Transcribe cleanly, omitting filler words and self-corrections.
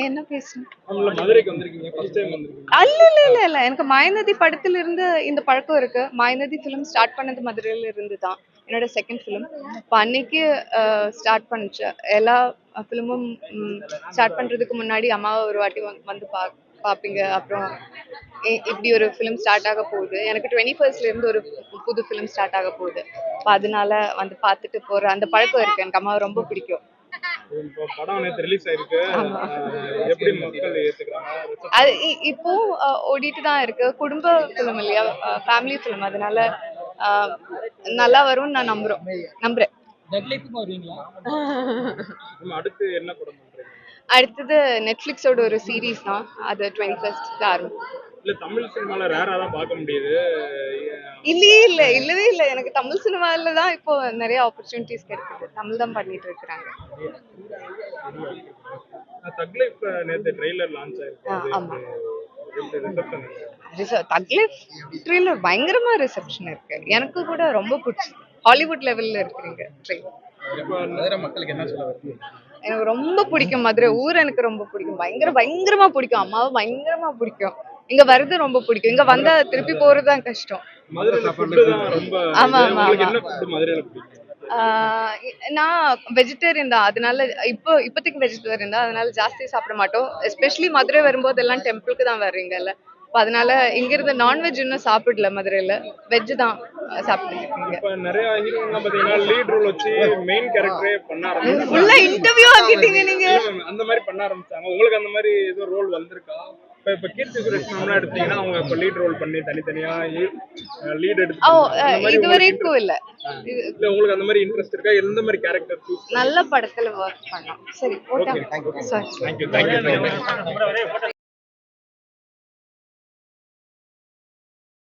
என்ன பேசணும்? மதுரைக்கு வந்திருக்கீங்க, ஃபர்ஸ்ட் டைம் வந்திருக்கீங்க. இல்ல இல்ல இல்ல இல்ல எனக்கு மாயநதி படத்துல இருந்து இந்த பழக்கம் இருக்கு. மாயநதி ஃபிலிம் ஸ்டார்ட் பண்ணது மதுரையில இருந்து தான். என்னோட செகண்ட் ஃபிலிம். இப்போ அன்னைக்கு ஸ்டார்ட் பண்ணுச்சு. எல்லா ஃபிலிமும் ஸ்டார்ட் பண்றதுக்கு முன்னாடி அம்மாவை ஒரு வாட்டி வந்து பார்ப்பீங்க. அப்புறம் இப்படி ஒரு ஃபிலிம் ஸ்டார்ட் ஆக போகுது. எனக்கு 21st இருந்து ஒரு புது ஃபிலிம் ஸ்டார்ட் ஆக போகுது. இப்போ அதனால வந்து பார்த்துட்டு போற அந்த பழக்கம் இருக்கு. எனக்கு அம்மாவை ரொம்ப பிடிக்கும். இப்போ படம் நேத்து ரிலீஸ் ஆயிருக்கு. எப்படி மக்கள் ஏத்துக்கிறாங்க? அது இப்போ ஓடிட்டு தான் இருக்கு. குடும்ப ஃபிலிம் இல்லையா, ஃபேமிலி ஃபிலிம். அதனால நல்லா வரும்னு நான் நம்புறேன். அடுத்து என்ன படம் பண்றீங்க? அடுத்தது நெட்ஃபிளிக்ஸோட ஒரு சீரீஸ் தான். அது 21st ஆரம்பிக்கும். இல்ல தமிழ் சினிமால ரேரா தான் பார்க்க முடியுது. இல்லவே இல்ல. எனக்கு தமிழ் சினிமால தான் இப்போ நிறைய ஆப்பர்ச்சுனிட்டிஸ் கிடைக்குது. தமிழ் தான் பண்ணிட்டு இருக்காங்க. தக் லைஃப் நேத்து ட்ரெய்லர் லான்ச் ஆயிருக்கு. ஆமா. தக் லைஃப் ட்ரெய்லர் பயங்கரமா ரிசெப்ஷன் இருக்கு. எனக்கு கூட ரொம்ப பிடிச்சது. ஹாலிவுட் லெவல்ல இருக்குறீங்க ட்ரெய்லர். மதுரை மக்களுக்கு என்ன சொல்ல வரீங்க? எனக்கு ரொம்ப பிடிக்கும் மதுரை ஊர். எனக்கு ரொம்ப பிடிக்கும். பயங்கரமா பிடிக்கும். அம்மாவை பயங்கரமா பிடிக்கும். இங்க வர்றது ரொம்ப பிடிக்கும். இங்க வந்தா திருப்பி போறதுதான் கஷ்டம். ஆமா ஆமா ஆமா. நான் வெஜிடேரியன் தான். அதனால இப்போதைக்கு வெஜிடேரியன் தான். அதனால ஜாஸ்தி சாப்பிட மாட்டோம். எஸ்பெஷலி மதுரை வரும்போது எல்லாம் டெம்பிளுக்கு தான் வர்றீங்கல்ல. அதனால இங்க இருந்து நான்வெஜ் இன்னும் சாப்பிடல. மதுரையில வெஜ் தான் சாப்பிட்டுருக்கீங்க. இப்ப நிறைய ஹீரோலாம் பாத்தீங்கன்னா லீட் ரோல் வச்சு மெயின் கேரக்டரே பண்ண ஆரம்பிச்சாங்க. ஃபுல்லா இன்டர்வியூ ஆக்கிட்டீங்க நீங்க. அந்த மாதிரி பண்ண ஆரம்பிச்சாங்க. உங்களுக்கு அந்த மாதிரி ஏதோ ரோல் வந்திருக்கா? இப்ப கீர்த்தி சுரேஷ் மேம்லாம் எடுத்தீங்கன்னா அவங்க இப்ப லீட் ரோல் பண்ணி தனித்தனியா லீட் எடுத்து இது வரைக்கும் இல்ல. இல்ல உங்களுக்கு அந்த மாதிரி இன்ட்ரெஸ்ட் இருக்கா? எந்த மாதிரி கேரக்டர் சூஸ்? நல்ல படத்துல ஒர்க் பண்ணோம். சரி, ஓகே. Thank you.